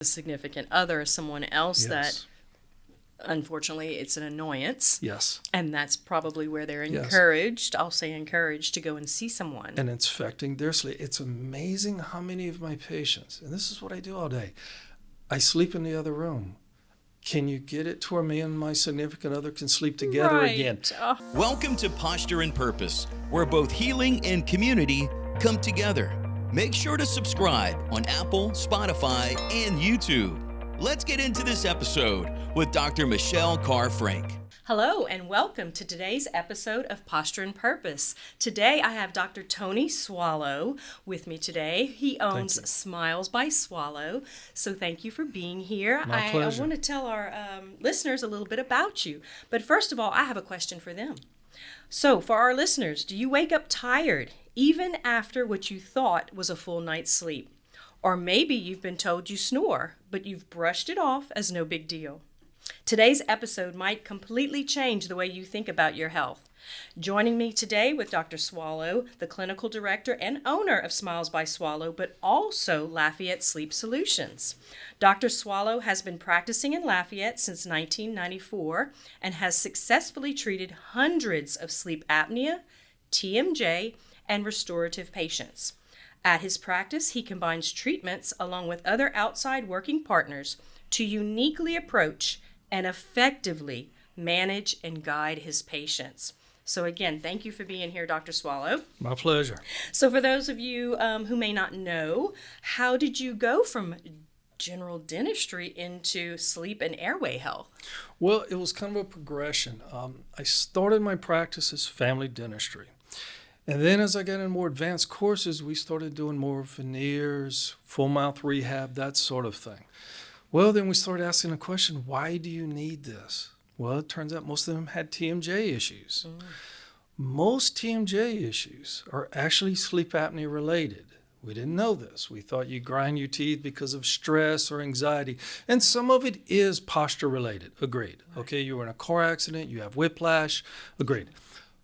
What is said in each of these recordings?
a significant other, someone else that Yes. unfortunately it's an annoyance. Yes. And that's probably where they're Yes. encouraged, I'll say encouraged, to go and see someone. And it's affecting their sleep. It's amazing how many of my patients, and this is what I do all day, I sleep in the other room. Can you get it to where me and my significant other can sleep together Right. again? Oh, Welcome to Posture and Purpose, where both healing and community come together. Make sure to subscribe on Apple, Spotify, and YouTube. Let's get into this episode with Dr. Michelle Carr-Frank. hello and welcome to today's episode of Posture and Purpose. Today I have Dr. Tony Soileau with me today. He owns you. Smiles by Soileau. So thank you for being here. My I pleasure. want to tell our listeners a little bit about you. But first of all, I have a question for them. So for our listeners, do you wake up tired even after what you thought was a full night's sleep? Or maybe you've been told you snore, but you've brushed it off as no big deal. Today's episode might completely change the way you think about your health. Joining me today with Dr. Soileau, the clinical director and owner of Smiles by Soileau, but also Lafayette Sleep Solutions. Dr. Soileau has been practicing in Lafayette since 1994 and has successfully treated hundreds of sleep apnea, TMJ, and restorative patients. At his practice, he combines treatments along with other outside working partners to uniquely approach and effectively manage and guide his patients. So again, thank you for being here, Dr. Soileau. My pleasure. So for those of you who may not know, how did you go from general dentistry into sleep and airway health? Well, it was kind of a progression. I started my practice as family dentistry. And then as I got in more advanced courses, we started doing more veneers, full mouth rehab, that sort of thing. Well, then we started asking the question, why do you need this? Well, it turns out most of them had TMJ issues. Most TMJ issues are actually sleep apnea related. We didn't know this. We thought you grind your teeth because of stress or anxiety. And some of it is posture related. Agreed. Okay, you were in a car accident, you have whiplash. Agreed.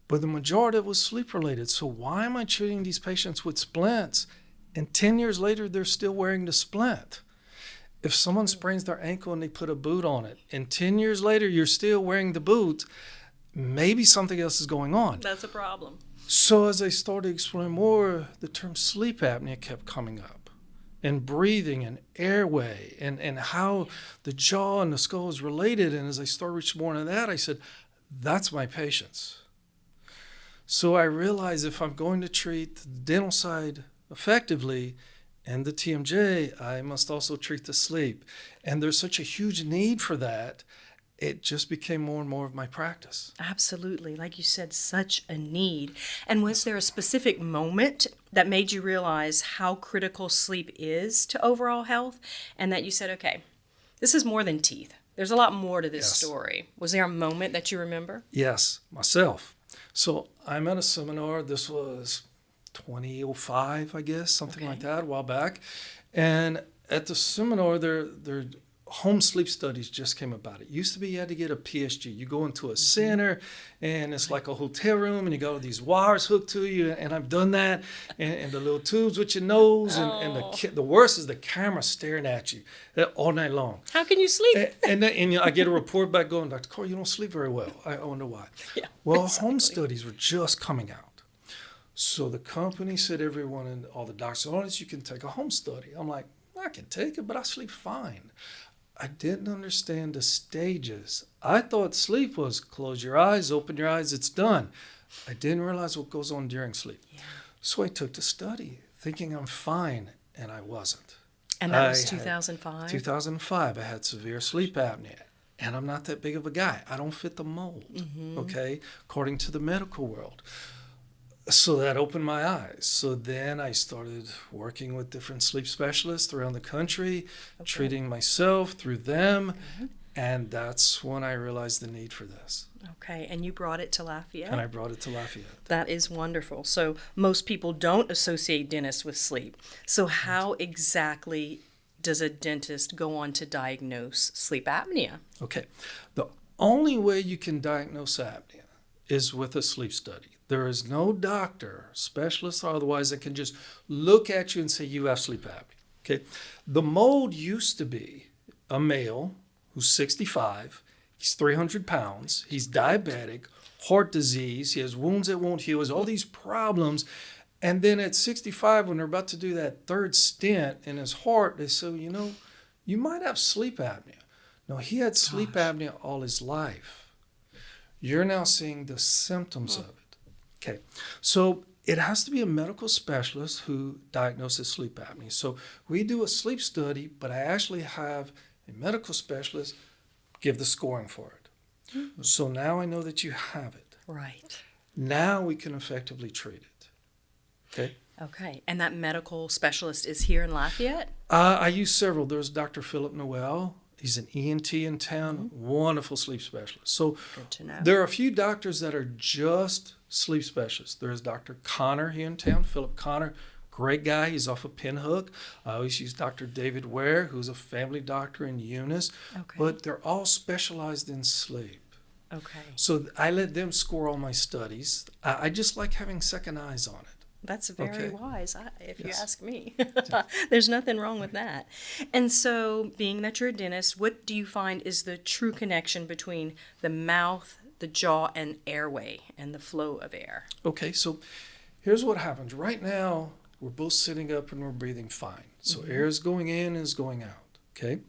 But the majority of it was sleep related. So why am I treating these patients with splints and 10 years later they're still wearing the splint? If someone sprains their ankle and they put a boot on it, and 10 years later you're still wearing the boot, maybe something else is going on. That's a problem. So as I started exploring more, the term sleep apnea kept coming up, and breathing and airway and how the jaw and the skull is related. And as I started reaching more into that, I said, that's my patients. So I realized if I'm going to treat the dental side effectively and the TMJ, I must also treat the sleep. And there's such a huge need for that, it just became more and more of my practice. Absolutely. Like you said, such a need. And was there a specific moment that made you realize how critical sleep is to overall health and that you said, okay, this is more than teeth. There's a lot more to this Yes. story. Was there a moment that you remember? Yes, myself. So I'm at a seminar, this was 2005, I guess, something Okay. like that, a while back. And at the seminar, their home sleep studies just came about. It used to be you had to get a PSG. You go into a center, and it's like a hotel room, and you got all these wires hooked to you, and I've done that, and the little tubes with your nose, and the worst is the camera staring at you all night long. How can you sleep? And I get a report back going, Dr. Carr, you don't sleep very well. I wonder why. Yeah, Well, exactly. home studies were just coming out. So the company said everyone and all the doctors, oh, you can take a home study. I'm like, I can take it, but I sleep fine. I didn't understand the stages. I thought sleep was close your eyes, open your eyes, it's done. I didn't realize what goes on during sleep. Yeah. So I took the study thinking I'm fine, and I wasn't. And that was I had 2005? 2005, I had severe sleep apnea, and I'm not that big of a guy. I don't fit the mold, okay, according to the medical world. So that opened my eyes. So then I started working with different sleep specialists around the country, treating myself through them, and that's when I realized the need for this. Okay, and you brought it to Lafayette? And I brought it to Lafayette. That is wonderful. So most people don't associate dentists with sleep. So how exactly does a dentist go on to diagnose sleep apnea? Okay, the only way you can diagnose apnea is with a sleep study. There is no doctor, specialist or otherwise, that can just look at you and say you have sleep apnea. Okay, the mold used to be a male who's 65, he's 300 pounds, he's diabetic, heart disease, he has wounds that won't heal, he has all these problems. And then at 65, when they're about to do that third stent in his heart, they say, you know, you might have sleep apnea. No, he had sleep apnea all his life. You're now seeing the symptoms of it. Okay, so it has to be a medical specialist who diagnoses sleep apnea. So we do a sleep study, but I actually have a medical specialist give the scoring for it. So now I know that you have it. Right. Now we can effectively treat it. Okay. Okay. And that medical specialist is here in Lafayette? I use several. There's Dr. Philip Noel. He's an ENT in town, wonderful sleep specialist. So Good to know. there are a few doctors that are just sleep specialists. There's Dr. Connor here in town, Philip Connor, great guy. He's off of Pinhook. I always use Dr. David Ware, who's a family doctor in Eunice. Okay. But they're all specialized in sleep. Okay. So I let them score all my studies. I just like having second eyes on it. That's very Okay. wise, if you Yes. ask me. There's nothing wrong with that. And so, being that you're a dentist, what do you find is the true connection between the mouth, the jaw, and airway and the flow of air? Okay, so here's what happens. Right now, we're both sitting up and we're breathing fine. So air is going in and is going out, okay?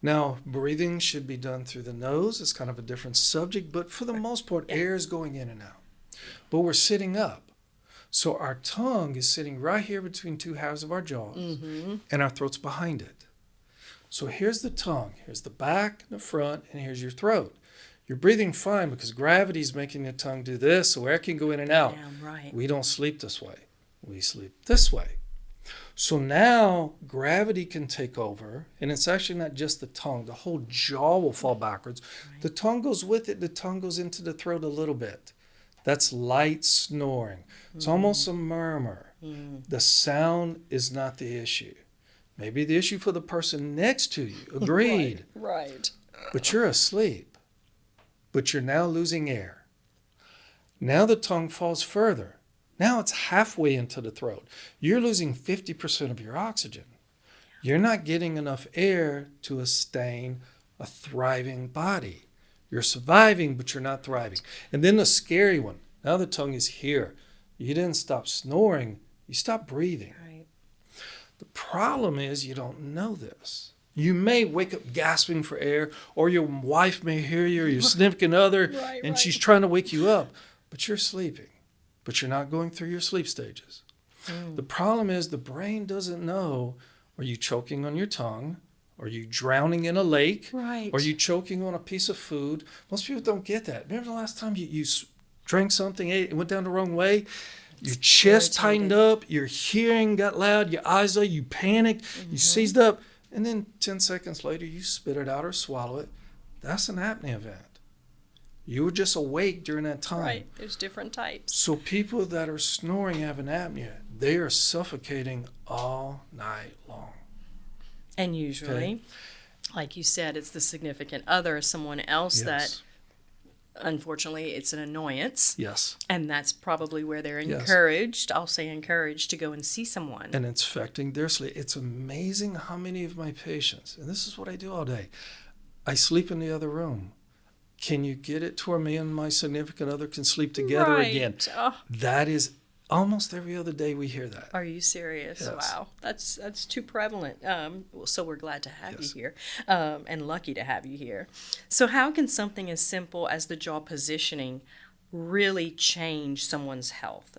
Now, breathing should be done through the nose. It's kind of a different subject, but for the most part, air is going in and out. But we're sitting up. So our tongue is sitting right here between two halves of our jaws, and our throat's behind it. So here's the tongue. Here's the back, the front, and here's your throat. You're breathing fine because gravity is making the tongue do this, so air can go in and out. Damn right. We don't sleep this way. We sleep this way. So now gravity can take over, and it's actually not just the tongue. The whole jaw will fall backwards. The tongue goes with it. The tongue goes into the throat a little bit. That's light snoring. It's almost a murmur. The sound is not the issue. Maybe the issue for the person next to you. Agreed. Right. But you're asleep. But you're now losing air. Now the tongue falls further. Now it's halfway into the throat. You're losing 50% of your oxygen. You're not getting enough air to sustain a thriving body. You're surviving, but you're not thriving. And then the scary one. Now the tongue is here. You didn't stop snoring. You stopped breathing. Right. The problem is you don't know this. You may wake up gasping for air, or your wife may hear you, or your significant other, and she's trying to wake you up. But you're sleeping. But you're not going through your sleep stages. The problem is the brain doesn't know, are you choking on your tongue? Are you drowning in a lake? Right. Are you choking on a piece of food? Most people don't get that. Remember the last time you drank something, ate, it went down the wrong way? Your chest tightened up, your hearing got loud, your eyes you panicked, you seized up, and then 10 seconds later you spit it out or swallow it. That's an apnea event. You were just awake during that time. Right. There's different types. So people that are snoring have an apnea. They are suffocating all night long. And usually, like you said, it's the significant other, someone else that, unfortunately, it's an annoyance. Yes. And that's probably where they're Yes. encouraged, I'll say encouraged, to go and see someone. And it's affecting their sleep. It's amazing how many of my patients, and this is what I do all day, I sleep in the other room. Can you get it to where me and my significant other can sleep together again? Oh, That is almost every other day we hear that. are you serious? Yes. Wow. That's too prevalent. So we're glad to have Yes. you here, and lucky to have you here. So how can something as simple as the jaw positioning really change someone's health?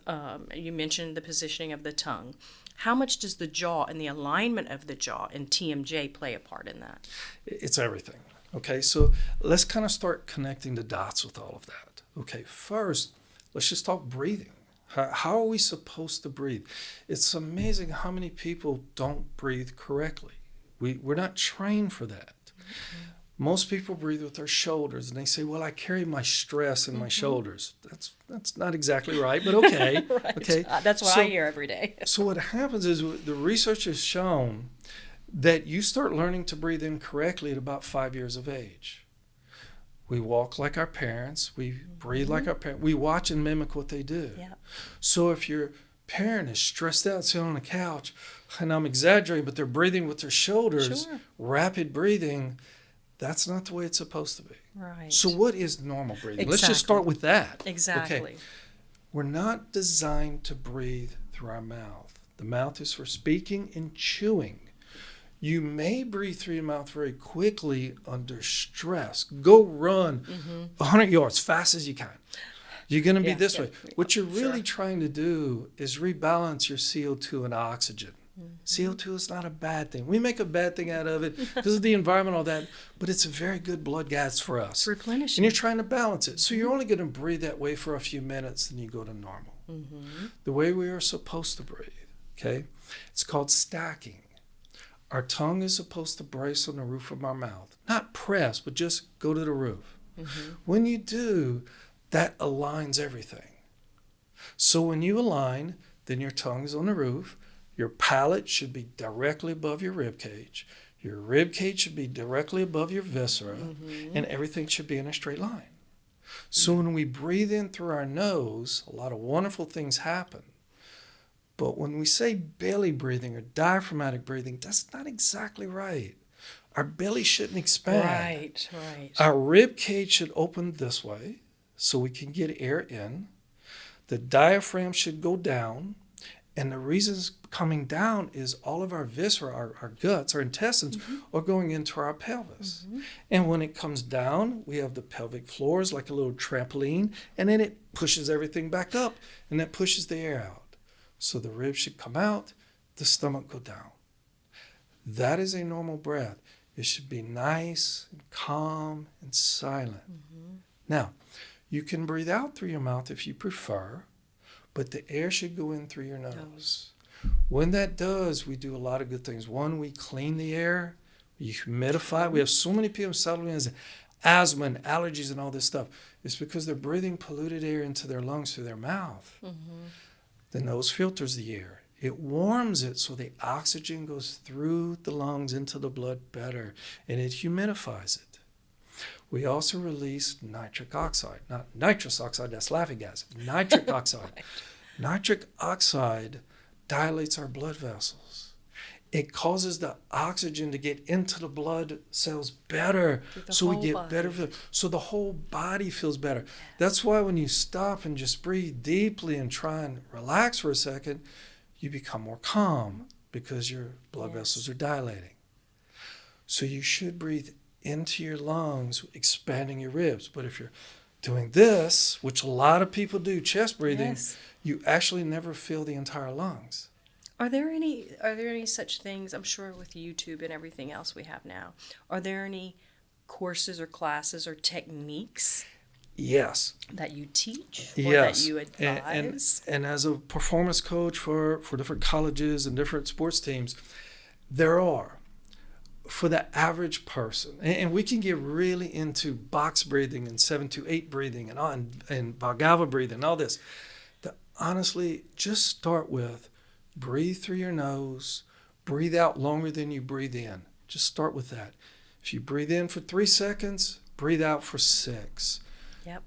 You mentioned the positioning of the tongue. How much does the jaw and the alignment of the jaw and TMJ play a part in that? It's everything. Okay, so let's kind of start connecting the dots with all of that. Okay, first, let's just talk breathing. How are we supposed to breathe? It's amazing how many people don't breathe correctly. We're not trained for that. Most people breathe with their shoulders, and they say, well, I carry my stress in my shoulders. That's not exactly right, but okay. Right. Okay. That's what I hear every day. So what happens is the research has shown that you start learning to breathe incorrectly at about 5 years of age. We walk like our parents. We breathe like our parents. We watch and mimic what they do. Yeah. So if you're parent is stressed out sitting on the couch, and I'm exaggerating, but they're breathing with their shoulders, Sure. rapid breathing, that's not the way it's supposed to be. Right. So what is normal breathing? Let's just Exactly. start with that. Exactly. Okay. We're not designed to breathe through our mouth. The mouth is for speaking and chewing. You may breathe through your mouth very quickly under stress. Go run 100 yards fast as you can. You're going to be this way. What you're really trying to do is rebalance your CO2 and oxygen. CO2 is not a bad thing. We make a bad thing out of it because of the environment, all that, but it's a very good blood gas for us. It's replenishing. And you're trying to balance it. So you're only going to breathe that way for a few minutes, then you go to normal. The way we are supposed to breathe, okay? It's called stacking. Our tongue is supposed to brace on the roof of our mouth. Not press, but just go to the roof. When you do, that aligns everything. So when you align, then your tongue is on the roof. Your palate should be directly above your rib cage. Your rib cage should be directly above your viscera, and everything should be in a straight line. So when we breathe in through our nose, a lot of wonderful things happen. But when we say belly breathing or diaphragmatic breathing, that's not exactly right. Our belly shouldn't expand. Right. Our rib cage should open this way so we can get air in. The diaphragm should go down. And the reason it's coming down is all of our viscera, our guts, our intestines are going into our pelvis. And when it comes down, we have the pelvic floors like a little trampoline, and then it pushes everything back up, and that pushes the air out. So the ribs should come out, the stomach go down. That is a normal breath. It should be nice and calm and silent. Now, you can breathe out through your mouth if you prefer, but the air should go in through your nose. When that does, we do a lot of good things. One, we clean the air, we humidify. We have so many people settling in asthma and allergies and all this stuff. It's because they're breathing polluted air into their lungs through their mouth. The nose filters the air. It warms it so the oxygen goes through the lungs into the blood better, and it humidifies it. We also release nitric oxide, not nitrous oxide, that's laughing gas, nitric oxide. Nitric oxide dilates our blood vessels. It causes the oxygen to get into the blood cells better, so we get better, so the whole body feels better. That's why when you stop and just breathe deeply and try and relax for a second, you become more calm because your blood vessels are dilating. So you should breathe into your lungs, expanding your ribs. But if you're doing this, which a lot of people do, chest breathing, you actually never fill the entire lungs. Are there any such things, I'm sure with YouTube and everything else we have now, are there any courses or classes or techniques Yes. that you teach or Yes. that you advise? And as a performance coach for different colleges and different sports teams, there are. For the average person, and we can get really into box breathing and 7-8 breathing and Valgava breathing and all this. Honestly, just start with breathe through your nose, breathe out longer than you breathe in. Just start with that. If you breathe in for 3 seconds, breathe out for 6.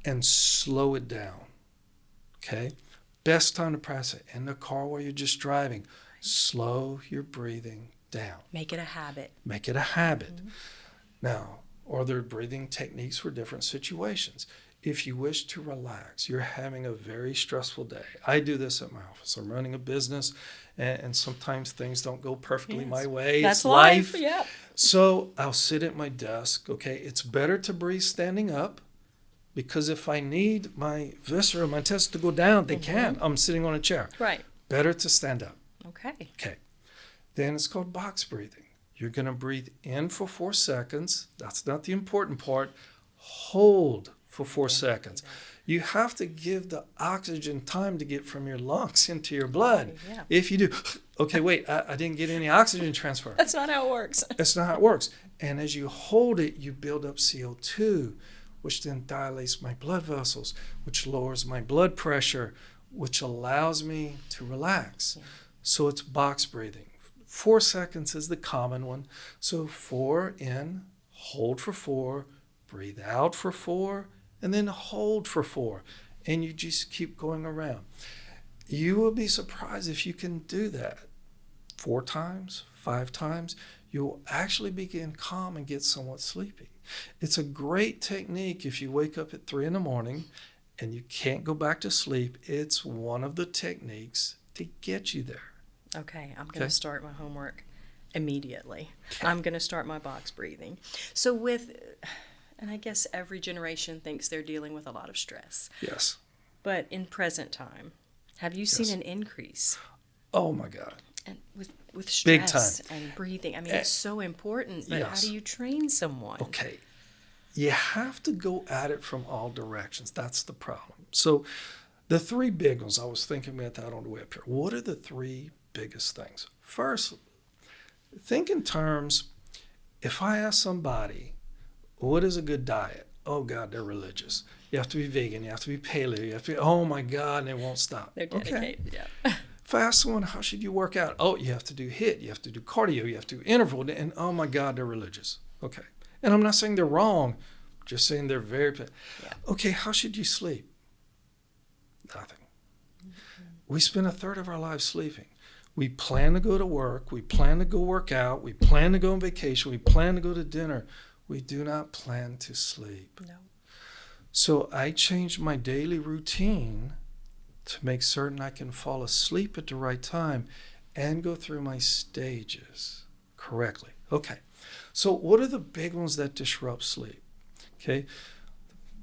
And slow it down. Okay? Best time to practice it in the car while you're just driving. Slow your breathing down. Make it a habit. Make it a habit. Now, are there breathing techniques for different situations? If you wish to relax, you're having a very stressful day. I do this at my office. I'm running a business, and sometimes things don't go perfectly my way. That's it's life. Yeah. So I'll sit at my desk. Okay, it's better to breathe standing up, because if I need my viscera, my intestines to go down, they can't. I'm sitting on a chair. Right. Better to stand up. Okay. Then it's called box breathing. You're going to breathe in for 4 seconds. That's not the important part. Hold for 4 seconds. You have to give the oxygen time to get from your lungs into your blood. If you do, okay, wait, I didn't get any oxygen transfer. That's not how it works. That's not how it works. And as you hold it, you build up CO2, which then dilates my blood vessels, which lowers my blood pressure, which allows me to relax. So it's box breathing. 4 seconds is the common one. So 4 in, hold for 4, breathe out for 4, and then hold for 4. And you just keep going around. You will be surprised if you can do that 4 times, 5 times. You'll actually begin calm and get somewhat sleepy. It's a great technique if you wake up at 3 in the morning and you can't go back to sleep. It's one of the techniques to get you there. Okay, I'm going to start my homework immediately. I'm going to start my box breathing. So and I guess every generation thinks they're dealing with a lot of stress. Yes. But in present time, have you seen an increase? Oh my God. And with Big stress time. and breathing? I mean, it's so important, but how do you train someone? Okay. You have to go at it from all directions. That's the problem. So the 3 big ones, I was thinking about that on the way up here. What are the 3 biggest things? First, think in terms, if I ask somebody, what is a good diet? Oh God, they're religious. You have to be vegan, you have to be paleo, you have to be, oh my God, and they won't stop. They're dedicated, okay. Yeah. If I ask someone, how should you work out? Oh, you have to do HIIT, you have to do cardio, you have to do interval, and oh my God, they're religious. Okay. And I'm not saying they're wrong, just saying they're very, okay, how should you sleep? Nothing. We spend a third of our lives sleeping. We plan to go to work, we plan to go work out, we plan to go on vacation, we plan to go to dinner. We do not plan to sleep. No. So I changed my daily routine to make certain I can fall asleep at the right time and go through my stages correctly. Okay. So what are the big ones that disrupt sleep? Okay.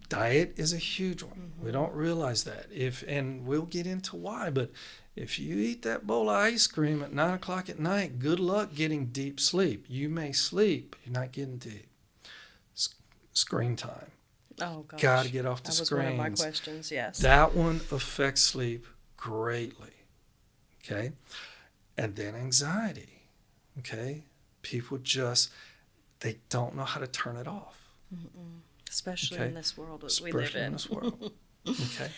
Diet is a huge one. We don't realize that. And we'll get into why, but if you eat that bowl of ice cream at 9 o'clock at night, good luck getting deep sleep. You may sleep, but you're not getting deep. Screen time. Oh, gosh. Got to get off the screens. That was one of my questions, yes. That one affects sleep greatly. Okay? And then anxiety. Okay? People they don't know how to turn it off. Mm-mm. Especially in this world that we Especially live in. in this world. Okay?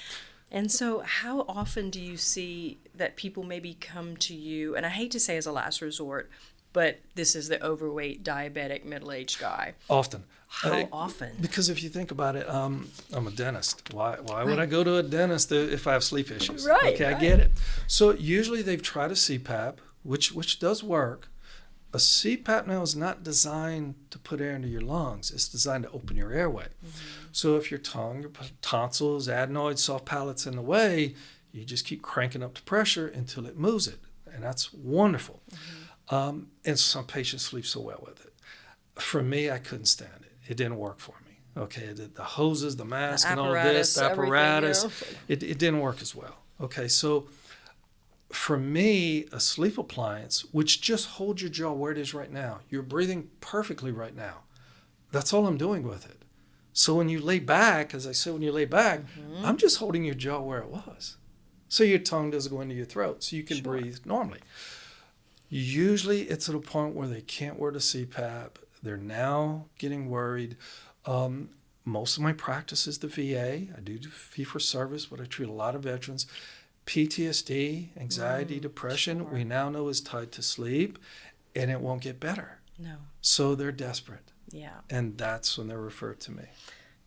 And so how often do you see that people maybe come to you, and I hate to say as a last resort, but this is the overweight, diabetic, middle-aged guy. Often. How often? Because if you think about it, I'm a dentist. Why would I go to a dentist if I have sleep issues? Right. Okay, I get it. So usually they've tried a CPAP, which does work. A CPAP now is not designed to put air into your lungs. It's designed to open your airway. Mm-hmm. So if your tongue, your tonsils, adenoids, soft palate's in the way, you just keep cranking up the pressure until it moves it. And that's wonderful. Mm-hmm. And some patients sleep so well with it. For me, I couldn't stand it. It didn't work for me. Okay, the hoses, the mask, and all this, the apparatus, it didn't work as well. Okay, so for me, a sleep appliance, which just holds your jaw where it is right now, you're breathing perfectly right now. That's all I'm doing with it. So when you lay back, as I said, when you lay back, I'm just holding your jaw where it was. So your tongue doesn't go into your throat, so you can breathe normally. Usually it's at a point where they can't wear the CPAP. They're now getting worried. Most of my practice is the VA. I do fee-for-service, but I treat a lot of veterans. PTSD, anxiety, depression, we now know is tied to sleep, and it won't get better. No. So they're desperate. Yeah. And that's when they're referred to me.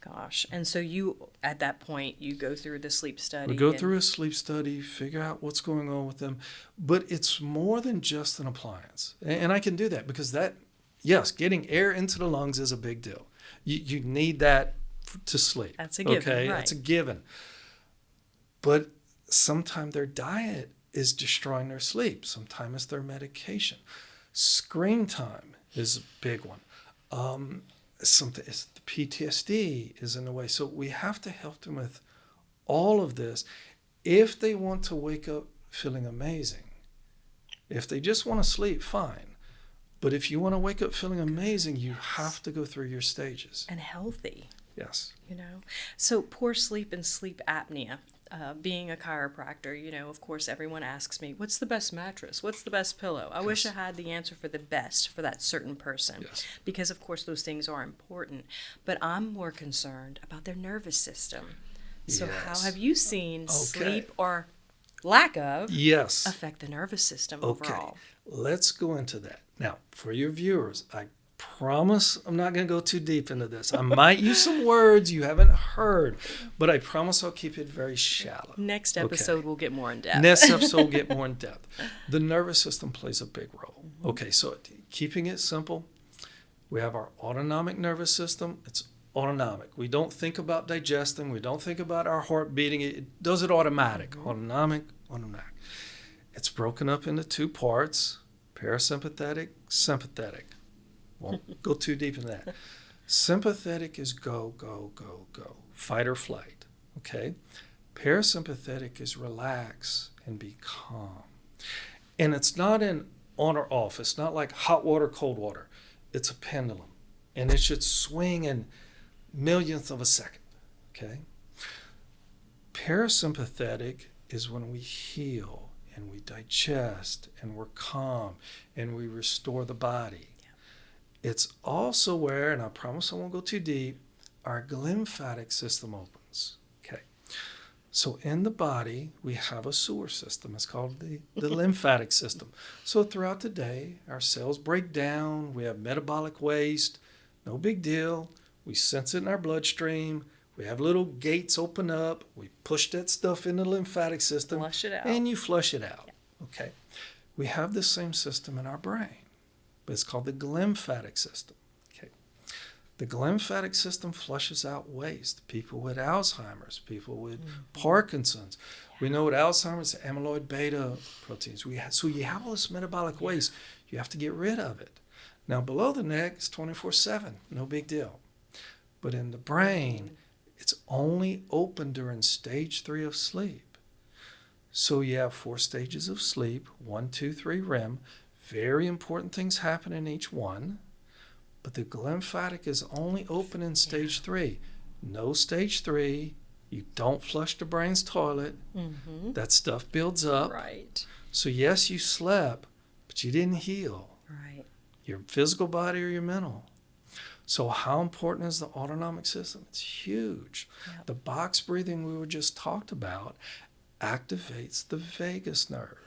Gosh. And so you, at that point, you go through the sleep study. We go through a sleep study, figure out what's going on with them. But it's more than just an appliance. And I can do that because yes, getting air into the lungs is a big deal. You need that to sleep. That's a given, okay? Right. That's a given. But sometimes their diet is destroying their sleep. Sometimes it's their medication. Screen time is a big one. It's the PTSD is in the way. So we have to help them with all of this if they want to wake up feeling amazing. If they just want to sleep, fine. But if you want to wake up feeling amazing, you have to go through your stages. And healthy. Yes. So poor sleep and sleep apnea. Being a chiropractor, of course, everyone asks me, what's the best mattress? What's the best pillow? I wish I had the answer for the best for that certain person. Yes. Because, of course, those things are important. But I'm more concerned about their nervous system. So how have you seen sleep or lack of affect the nervous system overall? Let's go into that. Now, for your viewers, I promise I'm not going to go too deep into this. I might use some words you haven't heard, but I promise I'll keep it very shallow. Next episode we'll get more in depth. Next episode we'll get more in depth. The nervous system plays a big role. Okay, so keeping it simple, we have our autonomic nervous system. It's autonomic. We don't think about digesting. We don't think about our heart beating. It does it automatic. Autonomic. It's broken up into two parts, parasympathetic, sympathetic. Won't go too deep in that. Sympathetic is go, go, go, go, fight or flight, okay? Parasympathetic is relax and be calm. And it's not an on or off. It's not like hot water, cold water. It's a pendulum. And it should swing in millionths of a second, okay? Parasympathetic is when we heal and we digest and we're calm and we restore the body. It's also where, and I promise I won't go too deep, our lymphatic system opens. Okay. So in the body, we have a sewer system. It's called the lymphatic system. So throughout the day, our cells break down. We have metabolic waste. No big deal. We sense it in our bloodstream. We have little gates open up. We push that stuff in the lymphatic system. Flush it out. And you flush it out. Yeah. Okay. We have the same system in our brain. But it's called the glymphatic system. Okay. The glymphatic system flushes out waste. People with Alzheimer's, people with Parkinson's. Yeah. We know with Alzheimer's, amyloid beta proteins. So you have all this metabolic waste. You have to get rid of it. Now, below the neck, it's 24/7. No big deal. But in the brain, it's only open during stage 3 of sleep. So you have 4 stages of sleep, 1, 2, 3 REM. Very important things happen in each one, but the glymphatic is only open in stage 3. No stage 3. You don't flush the brain's toilet. That stuff builds up. Right. So yes, you slept, but you didn't heal. Right. Your physical body or your mental. So how important is the autonomic system? It's huge. Yep. The box breathing we were just talked about activates the vagus nerve.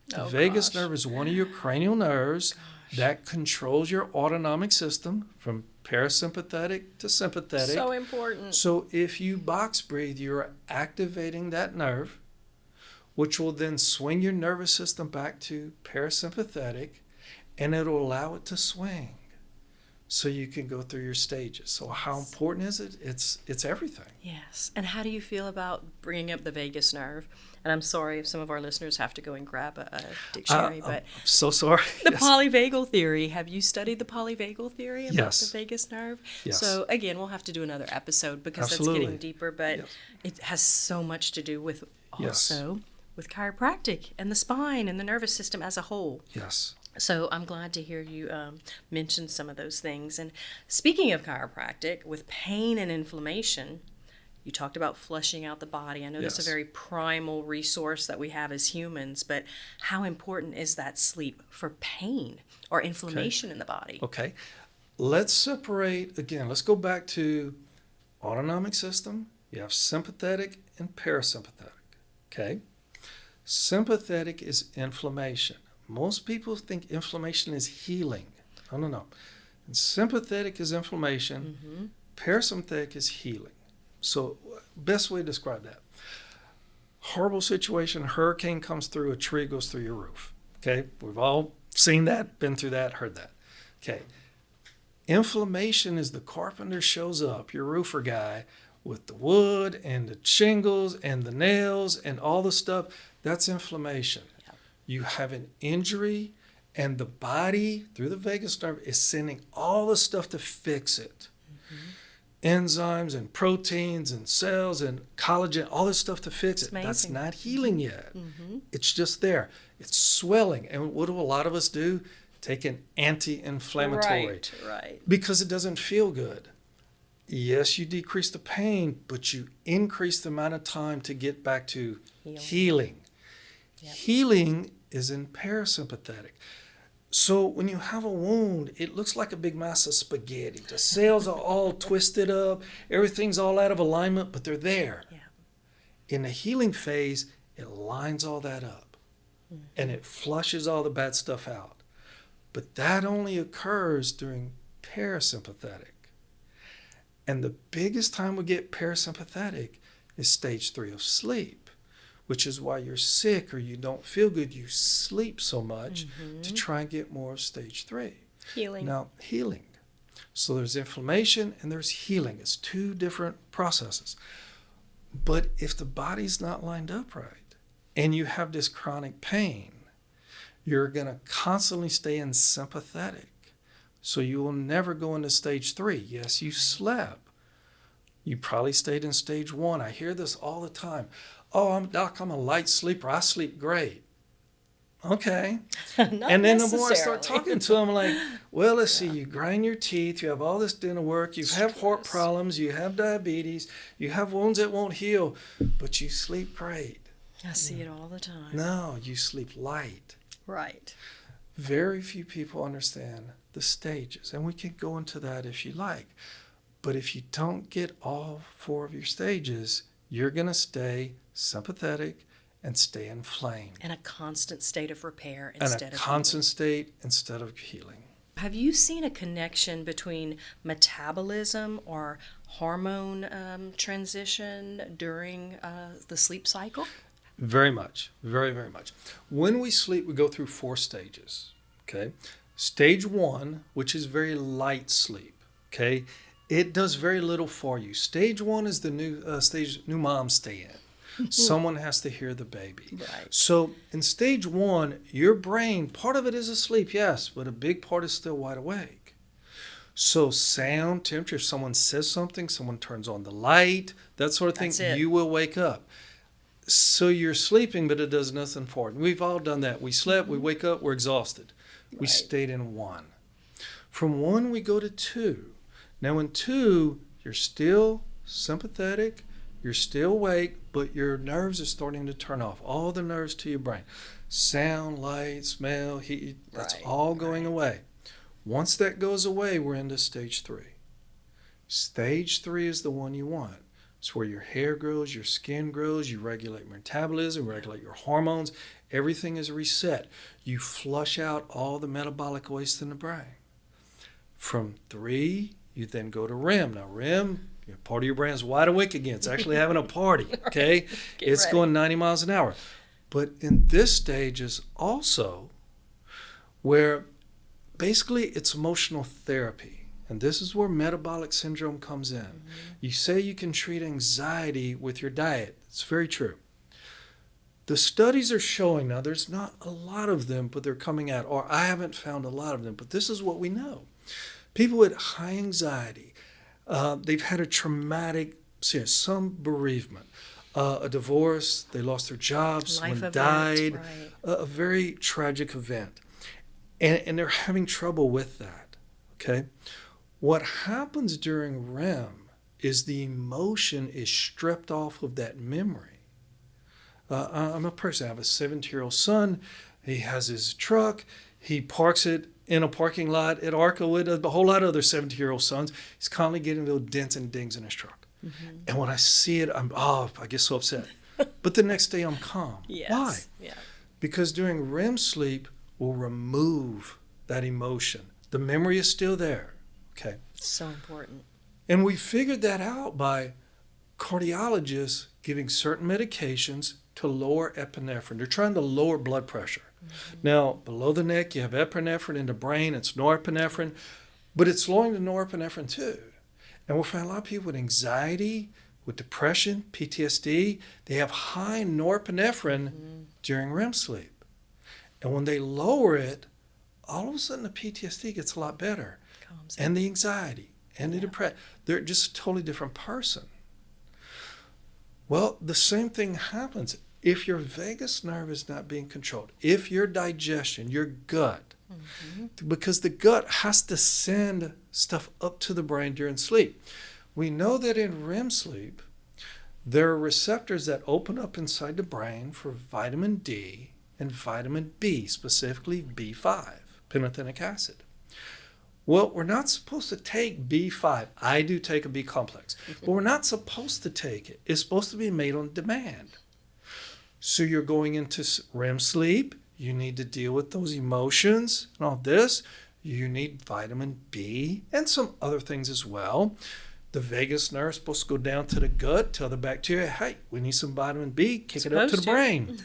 The vagus nerve is one of your cranial nerves that controls your autonomic system from parasympathetic to sympathetic. So important. So if you box breathe, you're activating that nerve, which will then swing your nervous system back to parasympathetic, and it'll allow it to swing so you can go through your stages. So how important is it? It's everything. Yes. And how do you feel about bringing up the vagus nerve? And I'm sorry if some of our listeners have to go and grab a dictionary, but I'm so sorry. The polyvagal theory. Have you studied the polyvagal theory about Yes. the vagus nerve? Yes. So again, we'll have to do another episode because Absolutely. that's getting deeper, but it has so much to do with also with chiropractic and the spine and the nervous system as a whole. Yes. So I'm glad to hear you mention some of those things. And speaking of chiropractic, with pain and inflammation, you talked about flushing out the body. I know that's a very primal resource that we have as humans, but how important is that sleep for pain or inflammation in the body? Okay. Let's separate, again, let's go back to autonomic system. You have sympathetic and parasympathetic. Okay. Sympathetic is inflammation. Most people think inflammation is healing. No. And sympathetic is inflammation. Parasympathetic is healing. So best way to describe that. Horrible situation, hurricane comes through, a tree goes through your roof. Okay, we've all seen that, been through that, heard that. Okay, inflammation is the carpenter shows up, your roofer guy, with the wood and the shingles and the nails and all the stuff. That's inflammation. Yep. You have an injury and the body, through the vagus nerve, is sending all the stuff to fix it. Enzymes and proteins and cells and collagen, all this stuff to fix it. Amazing. That's not healing yet. It's just there. It's swelling. And what do a lot of us do? Take an anti-inflammatory. Right. Because it doesn't feel good. Yes, you decrease the pain, but you increase the amount of time to get back to healing. Yep. Healing is in parasympathetic. So when you have a wound, it looks like a big mass of spaghetti. The cells are all twisted up. Everything's all out of alignment, but they're there. Yeah. In the healing phase, it lines all that up. And it flushes all the bad stuff out. But that only occurs during parasympathetic. And the biggest time we get parasympathetic is stage 3 of sleep, which is why you're sick or you don't feel good. You sleep so much to try and get more of stage 3. Healing. Now, healing. So there's inflammation and there's healing. It's 2 different processes. But if the body's not lined up right and you have this chronic pain, you're going to constantly stay in sympathetic. So you will never go into stage 3. Yes, you slept. You probably stayed in stage 1. I hear this all the time. Oh, Doc, I'm a light sleeper. I sleep great. Okay. And then the more I start talking to them, like, well, let's see, you grind your teeth, you have all this dental work, you have heart problems, you have diabetes, you have wounds that won't heal, but you sleep great. I see it all the time. No, you sleep light. Right. Very few people understand the stages, and we can go into that if you like. But if you don't get all 4 of your stages, you're going to stay sympathetic and stay inflamed. In a constant state of repair And instead a of constant state instead of healing. Have you seen a connection between metabolism or hormone transition during the sleep cycle? Very much. Very, very much. When we sleep, we go through 4 stages. Okay. Stage 1, which is very light sleep. Okay. It does very little for you. Stage 1 is the new stage new moms stay in. Someone has to hear the baby. Right. So in stage 1, your brain, part of it is asleep, yes, but a big part is still wide awake. So sound, temperature, if someone says something, someone turns on the light, that sort of thing, you will wake up. So you're sleeping, but it does nothing for it. We've all done that. We slept, we wake up, we're exhausted. We stayed in 1. From 1, we go to 2. Now in 2, you're still sympathetic, you're still awake, but your nerves are starting to turn off. All the nerves to your brain. Sound, light, smell, heat, that's all going away. Once that goes away, we're into stage 3. Stage 3 is the one you want. It's where your hair grows, your skin grows, you regulate metabolism, regulate your hormones. Everything is reset. You flush out all the metabolic waste in the brain. From 3, you then go to REM. Now, REM, part of your brain is wide awake again. It's actually having a party, okay? It's going 90 miles an hour. But in this stage is also where basically it's emotional therapy. And this is where metabolic syndrome comes in. You say you can treat anxiety with your diet. It's very true. The studies are showing, now there's not a lot of them, but they're coming out, or I haven't found a lot of them, but this is what we know. People with high anxiety, they've had a traumatic, some bereavement, a divorce, they lost their jobs, someone died, a very tragic event. And they're having trouble with that, okay? What happens during REM is the emotion is stripped off of that memory. I'm a person, I have a 17-year-old son, he has his truck, he parks it in a parking lot at ARCA with a whole lot of other 17-year-old sons. He's constantly getting little dents and dings in his truck. And when I see it, I get so upset. But the next day I'm calm. Why? Because during REM sleep, we'll remove that emotion. The memory is still there. Okay. So important. And we figured that out by cardiologists giving certain medications to lower epinephrine. They're trying to lower blood pressure. Now, below the neck, you have epinephrine. In the brain, it's norepinephrine. But it's lowering the norepinephrine too. And we'll find a lot of people with anxiety, with depression, PTSD, they have high norepinephrine during REM sleep. And when they lower it, all of a sudden the PTSD gets a lot better. And the anxiety and the depression. They're just a totally different person. Well, the same thing happens if your vagus nerve is not being controlled, if your digestion, your gut, because the gut has to send stuff up to the brain during sleep. We know that in REM sleep, there are receptors that open up inside the brain for vitamin D and vitamin B, specifically B5, pantothenic acid. Well, we're not supposed to take B5. I do take a B complex, but we're not supposed to take it. It's supposed to be made on demand. So you're going into REM sleep. You need to deal with those emotions and all this. You need vitamin B and some other things as well. The vagus nerve is supposed to go down to the gut, tell the bacteria, hey, we need some vitamin B, kick it up to the brain.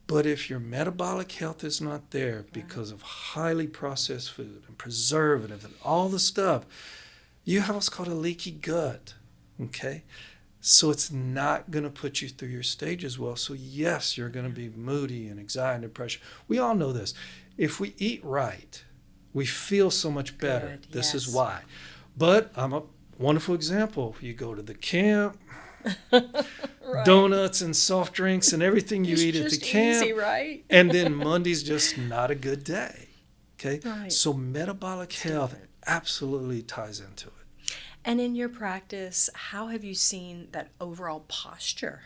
But if your metabolic health is not there because of highly processed food and preservative and all the stuff, you have what's called a leaky gut, okay? So it's not going to put you through your stages well. So yes, you're going to be moody and anxiety and depression. We all know this. If we eat right, we feel so much better. Good, this is yes. why. But I'm a wonderful example. You go to the camp, Right. donuts and soft drinks and everything you It's eat at the just camp. easy, right? And then Monday's just not a good day. Okay? Right. So metabolic health absolutely ties into it. And in your practice, how have you seen that overall posture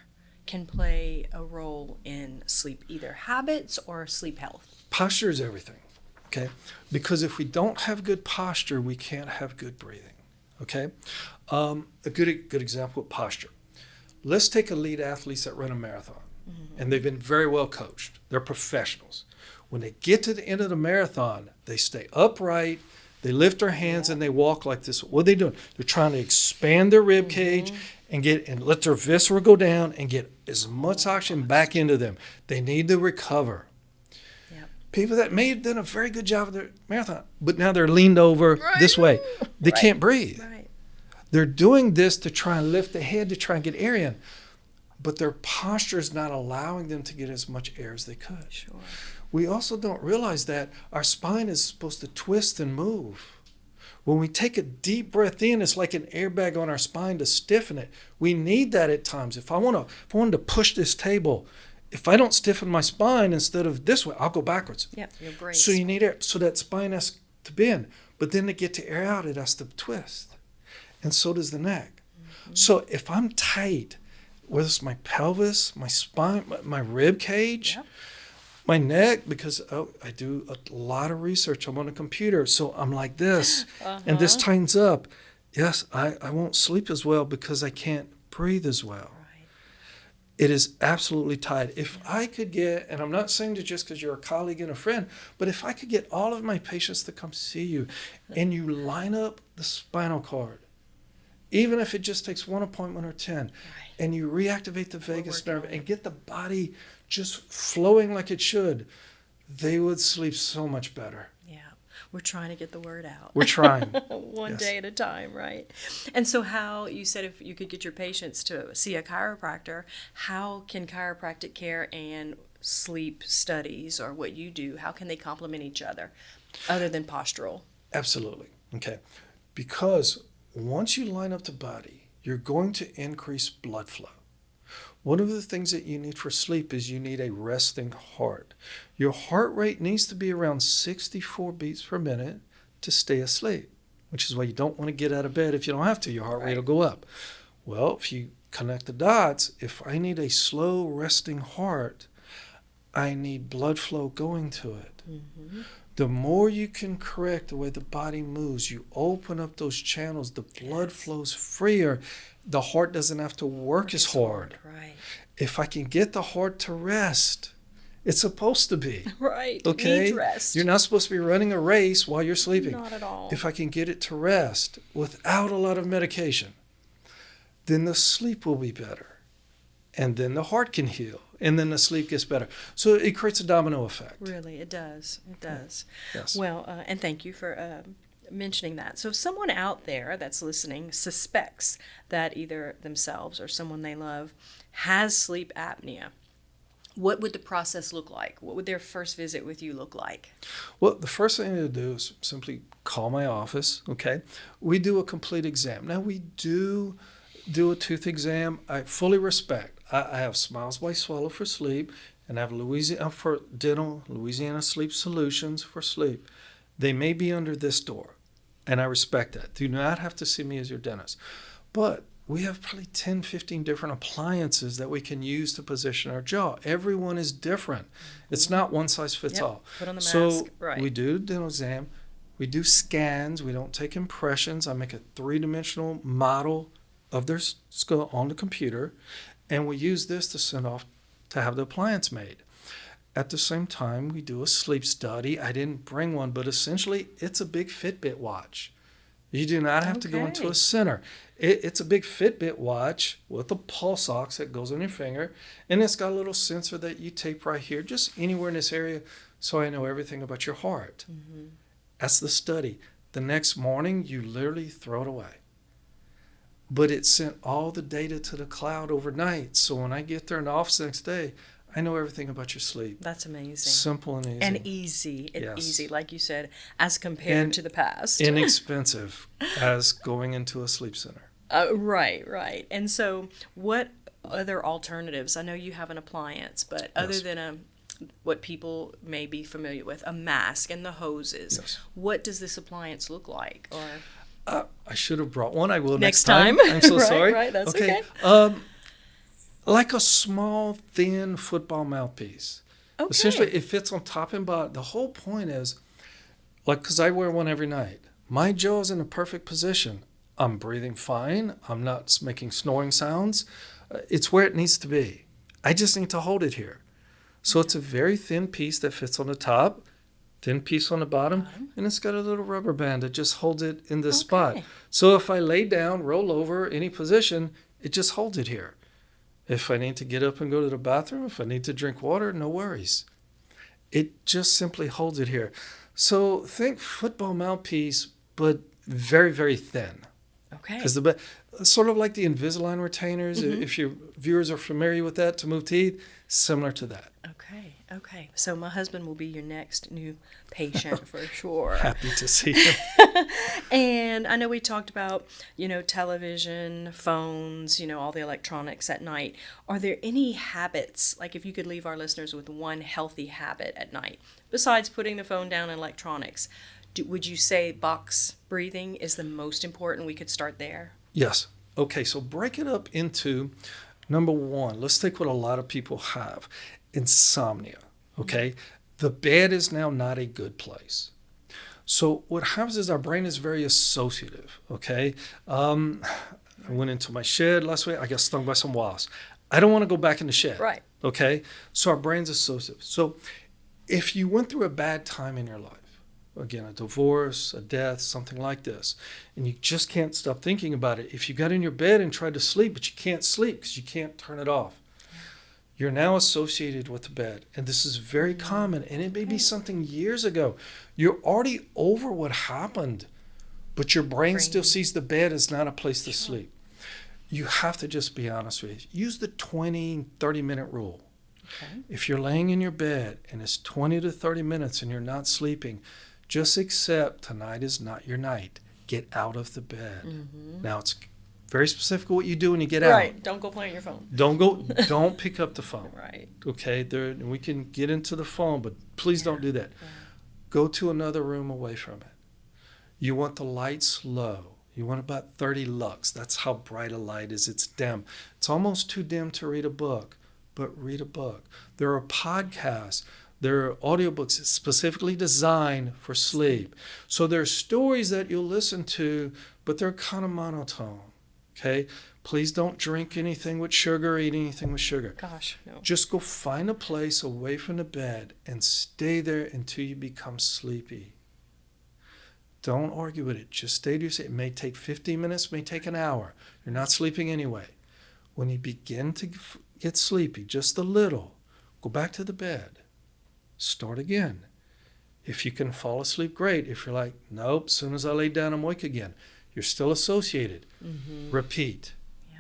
can play a role in sleep, either habits or sleep health? Posture is everything. Okay? Because if we don't have good posture, we can't have good breathing. Okay? A good example of posture. Let's take elite athletes that run a marathon, and they've been very well coached. They're professionals. When they get to the end of the marathon, they stay upright, they lift their hands, and they walk like this. What are they doing? They're trying to expand their rib cage and let their viscera go down and get as much oxygen back into them. They need to recover. Yep. People that may have done a very good job of their marathon, but now they're leaned over this way. They can't breathe. Right. They're doing this to try and lift the head to try and get air in, but their posture is not allowing them to get as much air as they could. Sure. We also don't realize that our spine is supposed to twist and move. When we take a deep breath in, it's like an airbag on our spine to stiffen it. We need that at times. If I wanted to push this table, if I don't stiffen my spine instead of this way, I'll go backwards. Yep, your brace. So you need air. So that spine has to bend. But then to get to air out, it has to twist. And so does the neck. So if I'm tight, whether it's my pelvis, my spine, my rib cage, my neck, because I do a lot of research. I'm on a computer, so I'm like this, and this tightens up. Yes, I won't sleep as well because I can't breathe as well. Right. It is absolutely tied. If I could get, and I'm not saying it just because you're a colleague and a friend, but if I could get all of my patients to come see you and you line up the spinal cord, even if it just takes one appointment or 10, and you reactivate the vagus nerve and get the body just flowing like it should, they would sleep so much better. Yeah. We're trying to get the word out. We're trying. One day at a time, right? And so how, you said if you could get your patients to see a chiropractor, how can chiropractic care and sleep studies or what you do, how can they complement each other other than postural? Absolutely. Okay. Because once you line up the body, you're going to increase blood flow. One of the things that you need for sleep is you need a resting heart. Your heart rate needs to be around 64 beats per minute to stay asleep, which is why you don't want to get out of bed if you don't have to. Your heart rate will go up. Well, if you connect the dots, if I need a slow resting heart, I need blood flow going to it. The more you can correct the way the body moves, you open up those channels, the blood flows freer, the heart doesn't have to work as hard. Right. If I can get the heart to rest, it's supposed to be. Right. Okay? It needs rest. You're not supposed to be running a race while you're sleeping. Not at all. If I can get it to rest without a lot of medication, then the sleep will be better. And then the heart can heal. And then the sleep gets better. So it creates a domino effect. Really, it does. It does. Yes. Well, and thank you for mentioning that. So if someone out there that's listening suspects that either themselves or someone they love has sleep apnea, what would the process look like? What would their first visit with you look like? Well, the first thing to do is simply call my office, okay? We do a complete exam. Now, we do a tooth exam. I fully respect. I have Smiles by Soileau for sleep, and I have Louisiana for dental, Louisiana Sleep Solutions for sleep. They may be under this door, and I respect that. Do not have to see me as your dentist. But we have probably 10, 15 different appliances that we can use to position our jaw. Everyone is different. It's not one size fits all. Put on the so mask. Right. we do dental exam. We do scans. We don't take impressions. I make a three-dimensional model of their skull on the computer, and we use this to send off to have the appliance made. At the same time, we do a sleep study. I didn't bring one, but essentially it's a big Fitbit watch. You do not have to go into Okay. a center. It's a big Fitbit watch with a pulse ox that goes on your finger, and it's got a little sensor that you tape right here, just anywhere in this area, so I know everything about your heart. Mm-hmm. That's the study. The next morning, you literally throw it away. But it sent all the data to the cloud overnight, so when I get there in the office the next day, I know everything about your sleep. That's amazing. Simple and easy. And easy, Yes. easy, like you said, as compared And to the past. Inexpensive as going into a sleep center. Right. And so, what other alternatives? I know you have an appliance, but other Yes. than what people may be familiar with, a mask and the hoses, Yes. what does this appliance look like? Or I should have brought one. I will next next time. time. I'm so Right, sorry. right, that's okay. Like a small, thin football mouthpiece. Okay. Essentially, it fits on top and bottom. The whole point is, like, because I wear one every night, my jaw is in a perfect position. I'm breathing fine. I'm not making snoring sounds. It's where it needs to be. I just need to hold it here. So it's a very thin piece that fits on the top, thin piece on the bottom, and it's got a little rubber band that just holds it in this spot. Okay. So if I lay down, roll over, any position, it just holds it here. If I need to get up and go to the bathroom, if I need to drink water, no worries. It just simply holds it here. So think football mouthpiece, but very, very thin. Okay. As sort of like the Invisalign retainers, if your viewers are familiar with that to move teeth, similar to that. Okay. So my husband will be your next new patient for sure. Happy to see him. And I know we talked about, television, phones, all the electronics at night. Are there any habits, like if you could leave our listeners with one healthy habit at night, besides putting the phone down and electronics, would you say box breathing is the most important? We could start there. Yes. Okay, so break it up into number one. Let's take what a lot of people have. Insomnia. Okay. The bed is now not a good place. So what happens is our brain is very associative. Okay. I went into my shed last week. I got stung by some wasps. I don't want to go back in the shed. Right. Okay. So our brain's associative. So if you went through a bad time in your life, again, a divorce, a death, something like this, and you just can't stop thinking about it. If you got in your bed and tried to sleep, but you can't sleep because you can't turn it off, you're now associated with the bed. And this is very common, and it may be something years ago. You're already over what happened, but your brain still sees the bed as not a place to sleep. You have to just be honest with you. Use the 20, 30-minute rule. Okay. If you're laying in your bed and it's 20 to 30 minutes and you're not sleeping, just accept tonight is not your night. Get out of the bed. Now, it's very specific what you do when you get out. Right. Don't go play on your phone. Don't pick up the phone. Right. Okay, we can get into the phone, but please don't do that. Yeah. Go to another room away from it. You want the lights low. You want about 30 lux. That's how bright a light is. It's dim. It's almost too dim to read a book, but read a book. There are podcasts. There are audiobooks specifically designed for sleep. So there are stories that you'll listen to, but they're kind of monotone. Okay? Please don't drink anything with sugar, eat anything with sugar. Gosh, no. Just go find a place away from the bed and stay there until you become sleepy. Don't argue with it. Just stay to your seat. It may take 15 minutes, may take an hour. You're not sleeping anyway. When you begin to get sleepy, just a little, go back to the bed. Start again. If you can fall asleep, great. If you're like, nope, as soon as I lay down, I'm awake again. You're still associated. Repeat. Yeah.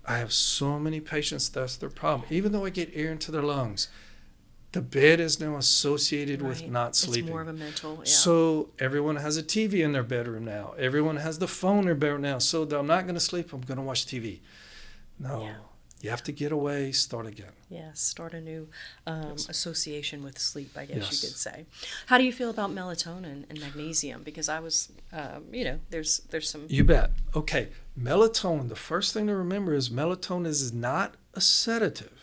I have so many patients, that's their problem. Even though I get air into their lungs, the bed is now associated with Right. not sleeping. It's more of a mental, yeah. So everyone has a TV in their bedroom now. Everyone has the phone in their bedroom now. So I'm not going to sleep, I'm going to watch TV. No. Yeah. You have to get away, start again. Yes, start a new association with sleep, I guess Yes. you could say. How do you feel about melatonin and magnesium? Because I was, there's some. You bet. Okay, melatonin, the first thing to remember is melatonin is not a sedative.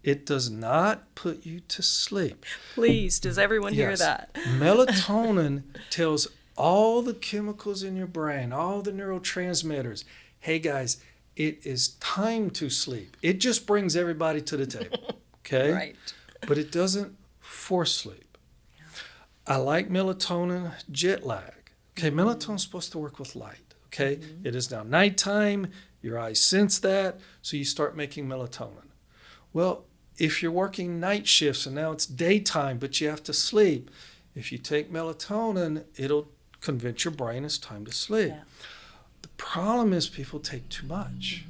It does not put you to sleep. Please, does everyone hear Yes. that? Melatonin tells all the chemicals in your brain, all the neurotransmitters, hey guys, it is time to sleep. It just brings everybody to the table. Okay? Right. but it doesn't force sleep. I like melatonin, jet lag. Okay, melatonin's supposed to work with light. Okay, it is now nighttime. Your eyes sense that, so you start making melatonin. Well, if you're working night shifts and now it's daytime, but you have to sleep, if you take melatonin, it'll convince your brain it's time to sleep. Yeah. The problem is people take too much.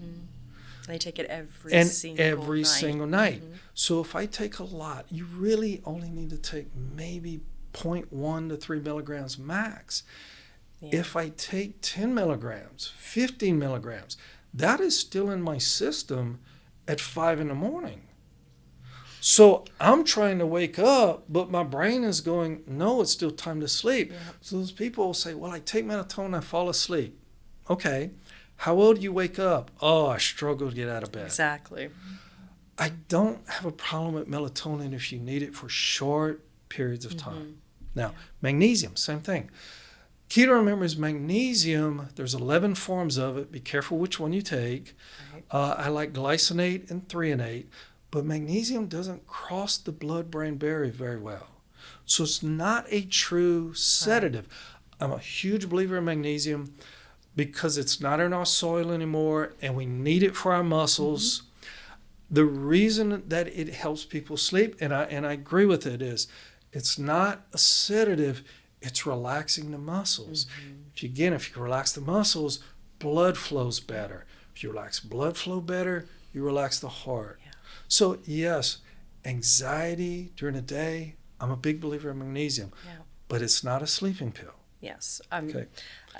They take it every Every night. single night. So if I take a lot, you really only need to take maybe 0.1 to 3 milligrams max. Yeah. If I take 10 milligrams, 15 milligrams, that is still in my system at 5 in the morning. So I'm trying to wake up, but my brain is going, no, it's still time to sleep. Yeah. So those people will say, well, I take melatonin, I fall asleep. Okay. How old do you wake up? Oh, I struggle to get out of bed. Exactly. I don't have a problem with melatonin if you need it for short periods of time. Now, magnesium, same thing. Key to remember is magnesium, there's 11 forms of it. Be careful which one you take. Right. I like glycinate and threonate, but magnesium doesn't cross the blood-brain barrier very well. So it's not a true sedative. I'm a huge believer in magnesium because it's not in our soil anymore and we need it for our muscles. The reason that it helps people sleep, and I agree with it, is it's not a sedative, it's relaxing the muscles. If you relax the muscles, blood flows better. If you relax blood flow better, you relax the heart. Yeah. So yes, anxiety during the day, I'm a big believer in magnesium, but it's not a sleeping pill. Yes. Okay.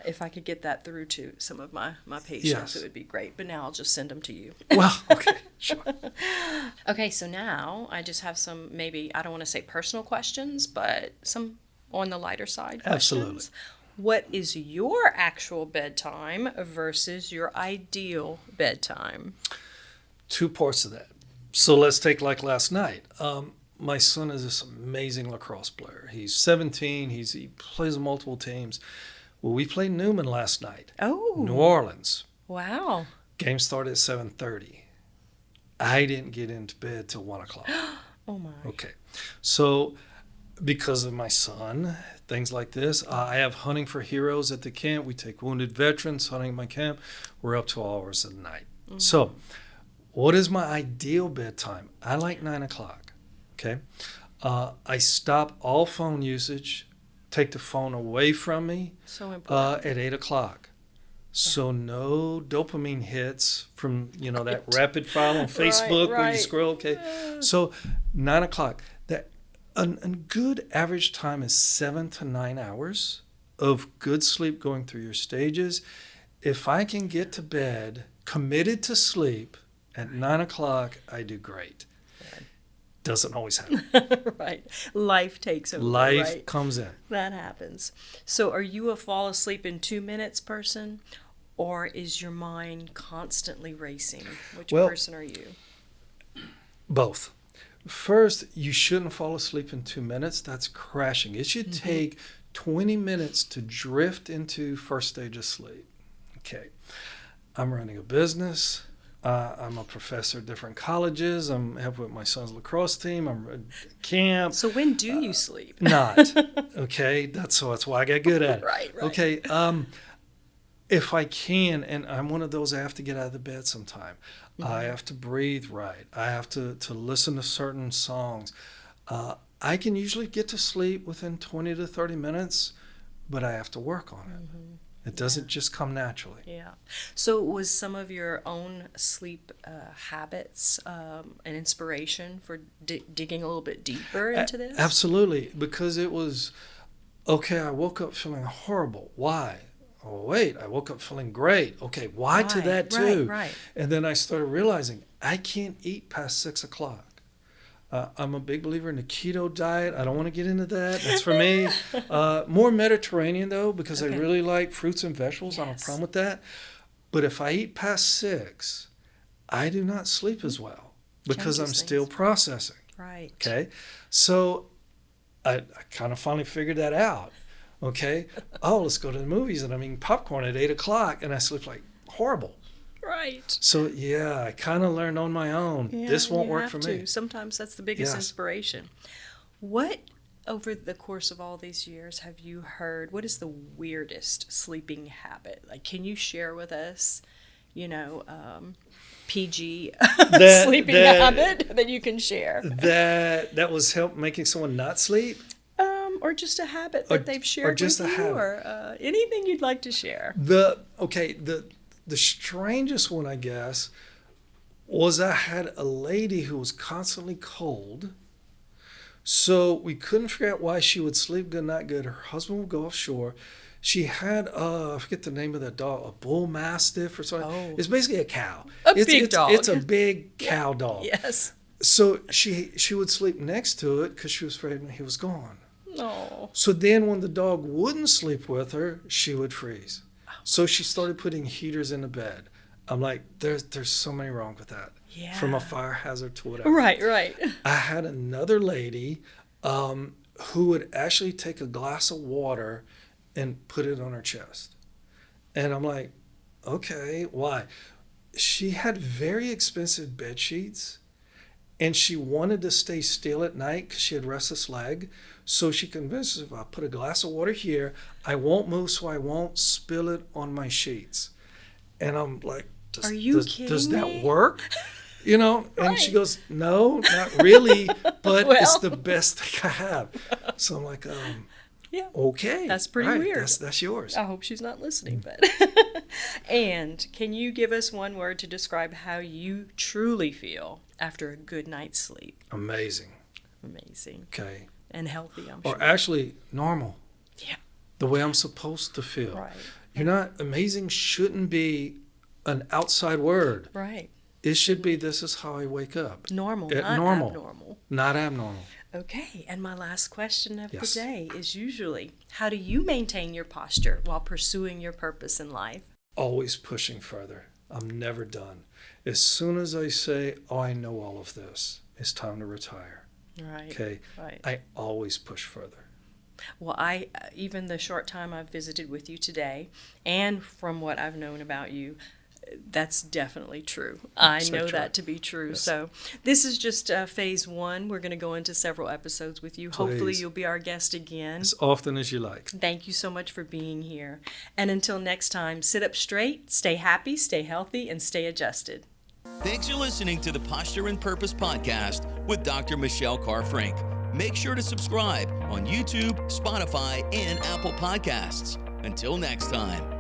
If I could get that through to some of my patients, Yes. it would be great. But now I'll just send them to you. Well, okay, sure. Okay, so now I just have some, maybe, I don't want to say personal questions, but some on the lighter side Absolutely. questions. What is your actual bedtime versus your ideal bedtime? Two parts of that. So let's take like last night. My son is this amazing lacrosse player. He's 17. He plays on multiple teams. Well, we played Newman last night. Oh. New Orleans. Wow. Game started at 7:30. I didn't get into bed till 1 o'clock. Oh, my. Okay. So because of my son, things like this, I have hunting for heroes at the camp. We take wounded veterans hunting at my camp. We're up to hours at night. So what is my ideal bedtime? I like 9 o'clock. Okay. I stop all phone usage, take the phone away from me So important. at 8 o'clock. So no dopamine hits from, that rapid file on Facebook where you right. scroll. Okay. So 9 o'clock. A good average time is 7 to 9 hours of good sleep going through your stages. If I can get to bed committed to sleep at 9 o'clock, I do great. Doesn't always happen. Right. Life takes over. Life right? comes in. That happens. So are you a fall asleep in 2 minutes person, or is your mind constantly racing? Which Well, person are you? Both. First, you shouldn't fall asleep in 2 minutes. That's crashing. It should take 20 minutes to drift into first stage of sleep. Okay. I'm running a business. I'm a professor at different colleges. I'm helping with my son's lacrosse team. I'm at camp. So when do you sleep? Not. Okay. That's why I got good at it. Right. Okay. If I can, and I'm one of those, I have to get out of the bed sometime. I have to breathe right. I have to listen to certain songs. I can usually get to sleep within 20 to 30 minutes, but I have to work on it. It doesn't just come naturally. Yeah. So was some of your own sleep habits an inspiration for digging a little bit deeper into this? Absolutely, because it was, okay, I woke up feeling horrible. Why? Oh, wait, I woke up feeling great. Okay, why to that too? Right. And then I started realizing I can't eat past 6 o'clock. I'm a big believer in the keto diet. I don't want to get into that. That's for me. More Mediterranean, though, because I really like fruits and vegetables. I don't have a problem with that. But if I eat past 6, I do not sleep as well because I'm still processing. Right. Okay? So I kind of finally figured that out. Okay? Oh, let's go to the movies. And I'm eating popcorn at 8 o'clock, and I sleep like horrible. Right. So yeah, I kind of learned on my own. Yeah, This won't you work have for to. me. Sometimes that's the biggest Yes. inspiration. What, over the course of all these years, have you heard? What is the weirdest sleeping habit? Like, can you share with us, PG sleeping habit that you can share? That was help making someone not sleep. Or just a habit that they've shared just with a you, habit. or anything you'd like to share. The strangest one, I guess, was I had a lady who was constantly cold. So we couldn't figure out why she would sleep good, not good. Her husband would go offshore. She had, I forget the name of that dog, a bull mastiff or something. Oh. It's basically a cow. Big dog. It's a big cow dog. Yes. So she would sleep next to it because she was afraid he was gone. Oh. So then when the dog wouldn't sleep with her, she would freeze. So she started putting heaters in the bed. I'm like, there's so many wrong with that. Yeah. From a fire hazard to whatever. Right. I had another lady who would actually take a glass of water and put it on her chest. And I'm like, okay, why? She had very expensive bed sheets, and she wanted to stay still at night because she had restless leg. So she convinced us, if I put a glass of water here, I won't move so I won't spill it on my sheets. And I'm like, Are you does kidding that me? work? And Right. she goes, no, not really, but Well. it's the best thing I have. So I'm like, Yeah. okay. That's pretty right, weird. That's yours. I hope she's not listening, but. And can you give us one word to describe how you truly feel after a good night's sleep? Amazing. Amazing. Okay. And healthy, I'm Or sure. actually normal. Yeah. The way I'm supposed to feel. Right. You're not, amazing shouldn't be an outside word. Right. It should be, this is how I wake up. Normal, At not normal. abnormal. Not abnormal. Okay, and my last question of Yes. the day is usually, how do you maintain your posture while pursuing your purpose in life? Always pushing further. I'm never done. As soon as I say, oh, I know all of this, it's time to retire. Right. Okay. Right. I always push further. Well, even the short time I've visited with you today, and from what I've known about you, that's definitely true. I So know true. that to be true. Yes. So this is just phase one. We're going to go into several episodes with you. Hopefully Please. you'll be our guest again. As often as you like. Thank you so much for being here. And until next time, sit up straight, stay happy, stay healthy, and stay adjusted. Thanks for listening to the Posture and Purpose podcast with Dr. Michelle Carr-Frank. Make sure to subscribe on YouTube, Spotify, and Apple Podcasts. Until next time.